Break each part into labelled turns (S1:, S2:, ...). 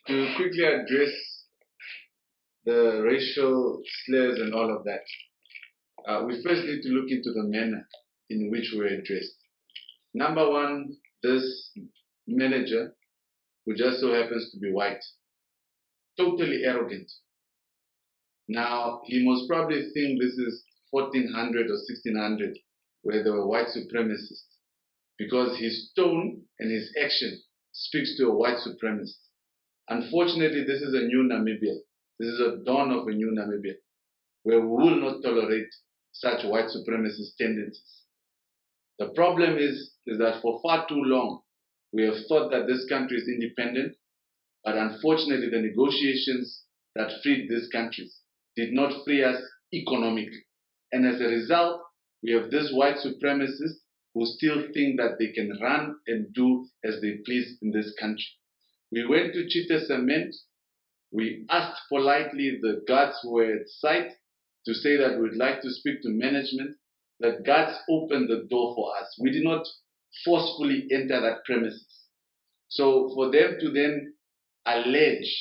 S1: To quickly address the racial slurs and all of that, we first need to look into the manner in which we were addressed. Number one, this manager, who just so happens to be white, totally arrogant. Now, he most probably think this is 1400 or 1600, where there were white supremacists, because his tone and his action speaks to a white supremacist. Unfortunately, this is a new Namibia. This is a dawn of a new Namibia, where we will not tolerate such white supremacist tendencies. The problem is that for far too long, we have thought that this country is independent, but unfortunately, the negotiations that freed these countries did not free us economically. And as a result, we have these white supremacists who still think that they can run and do as they please in this country. We went to Chita Cement. We asked politely the guards who were at site to say that we'd like to speak to management. The guards opened the door for us. We did not forcefully enter that premises. So for them to then allege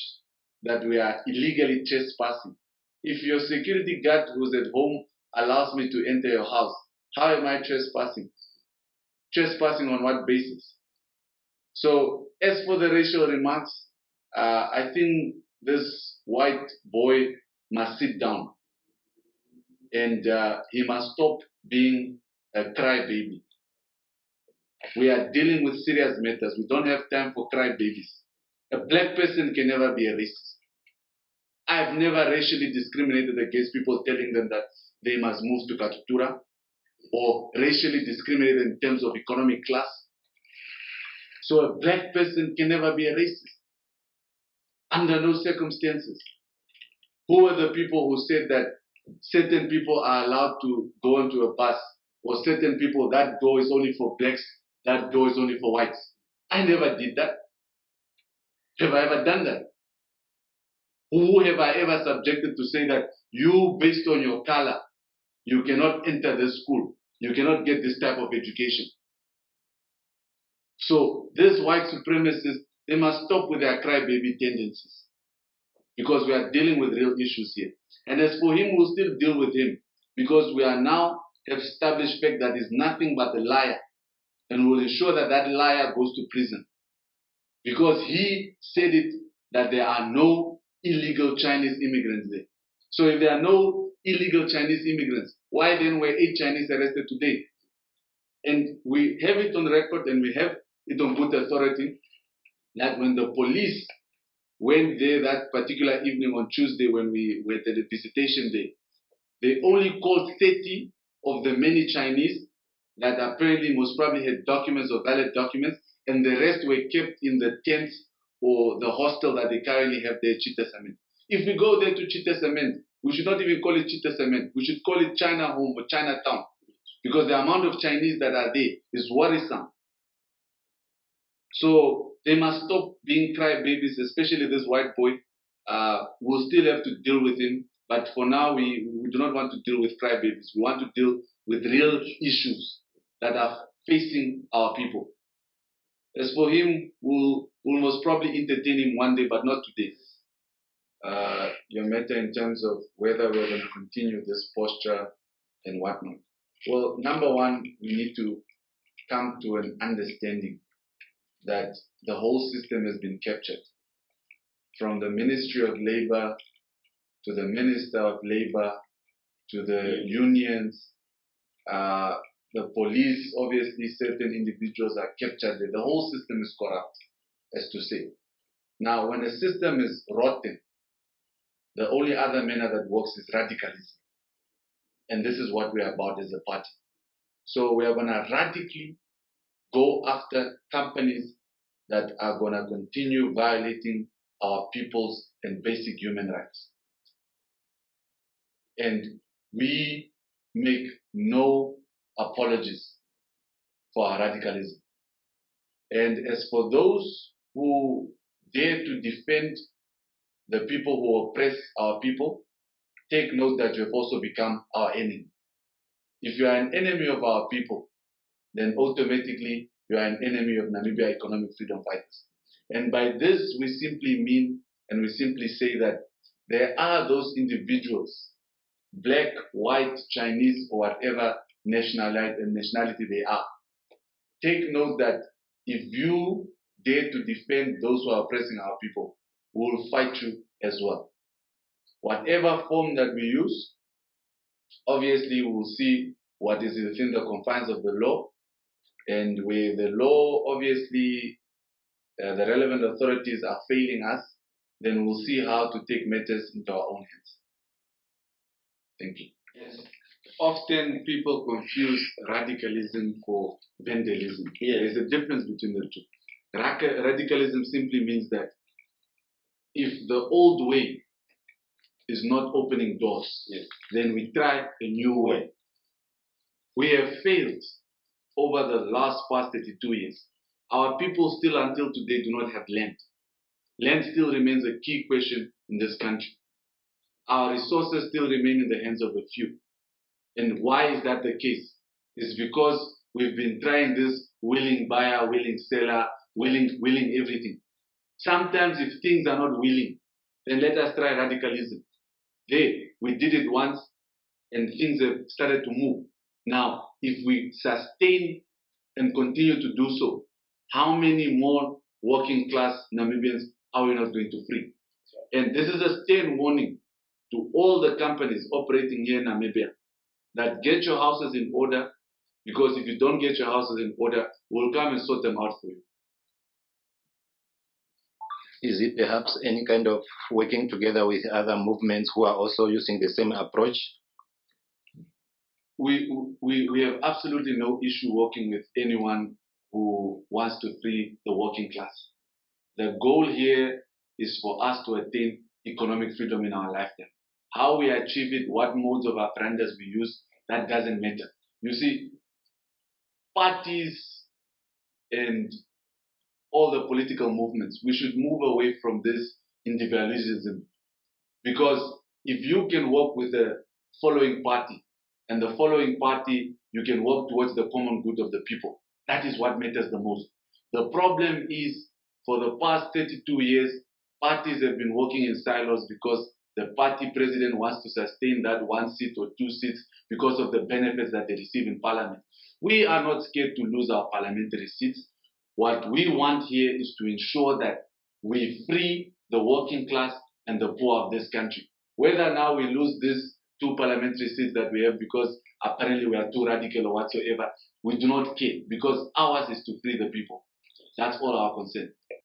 S1: that we are illegally trespassing, if your security guard who's at home allows me to enter your house, how am I trespassing? Trespassing on what basis? So as for the racial remarks, I think this white boy must sit down and he must stop being a crybaby. We are dealing with serious matters. We don't have time for crybabies. A black person can never be a racist. I've never racially discriminated against people telling them that they must move to Katutura, or racially discriminated in terms of economic class. So a black person can never be a racist, under no circumstances. Who are the people who said that certain people are allowed to go onto a bus, or certain people, that door is only for blacks, that door is only for whites? I never did that. Have I ever done that? Who have I ever subjected to say that you, based on your color, you cannot enter this school, you cannot get this type of education? So these white supremacists, they must stop with their crybaby tendencies, because we are dealing with real issues here. And as for him, we'll still deal with him, because we are now established fact that is nothing but a liar, and we'll ensure that that liar goes to prison, because he said it that there are no illegal Chinese immigrants there. So if there are no illegal Chinese immigrants, why then were 8 Chinese arrested today? And we have it on record, and we have it on good authority, that when the police went there that particular evening on Tuesday when we were at the visitation day, they only called 30 of the many Chinese that apparently most probably had documents or valid documents, and the rest were kept in the tents or the hostel that they currently have there at Chita Cement. If we go there to Chita Cement, we should not even call it Chita Cement. We should call it China Home or Chinatown, because the amount of Chinese that are there is worrisome. So they must stop being crybabies, especially this white boy. We'll still have to deal with him, but for now we do not want to deal with crybabies. We want to deal with real issues that are facing our people. As for him, we'll most probably entertain him one day, but not today. Your matter in terms of whether we're going to continue this posture and whatnot. Well, number one, we need to come to an understanding that the whole system has been captured. From the Ministry of Labor to the Minister of Labor to the unions, the police, obviously certain individuals are captured there. The whole system is corrupt, as to say. Now, when a system is rotten, the only other manner that works is radicalism. And this is what we are about as a party. So we are going to radically go after companies that are going to continue violating our people's and basic human rights. And we make no apologies for our radicalism. And as for those who dare to defend the people who oppress our people, take note that you have also become our enemy. If you are an enemy of our people, then automatically you are an enemy of Namibia economic freedom fighters. And by this, we simply mean, and we simply say that there are those individuals, black, white, Chinese, or whatever nationality they are. Take note that if you dare to defend those who are oppressing our people, we will fight you as well. Whatever form that we use, obviously we will see what is within the confines of the law, and where the law, obviously, the relevant authorities are failing us, then we'll see how to take matters into our own hands. Thank you. Yes. Often people confuse radicalism for vandalism. Yes. There's a difference between the two. Radicalism simply means that if the old way is not opening doors, yes, then we try a new way. We have failed over the past 32 years. Our people still until today do not have land. Land still remains a key question in this country. Our resources still remain in the hands of a few. And why is that the case? It's because we've been trying this willing buyer, willing seller, willing everything. Sometimes if things are not willing, then let us try radicalism. We did it once and things have started to move. Now, if we sustain and continue to do so, how many more working class Namibians are we not going to free? And this is a stern warning to all the companies operating here in Namibia, that get your houses in order, because if you don't get your houses in order, we'll come and sort them out for you.
S2: Is it perhaps any kind of working together with other movements who are also using the same approach?
S1: We have absolutely no issue working with anyone who wants to free the working class. The goal here is for us to attain economic freedom in our lifetime. How we achieve it, what modes of operandus we use, that doesn't matter. You see, parties and all the political movements, we should move away from this individualism. Because if you can work with the following party, and the following party, you can work towards the common good of the people. That is what matters the most. The problem is, for the past 32 years, parties have been working in silos because the party president wants to sustain that 1 seat or 2 seats because of the benefits that they receive in parliament. We are not scared to lose our parliamentary seats. What we want here is to ensure that we free the working class and the poor of this country. Whether now we lose these 2 parliamentary seats that we have because apparently we are too radical or whatsoever, we do not care, because ours is to free the people. That's all our concern.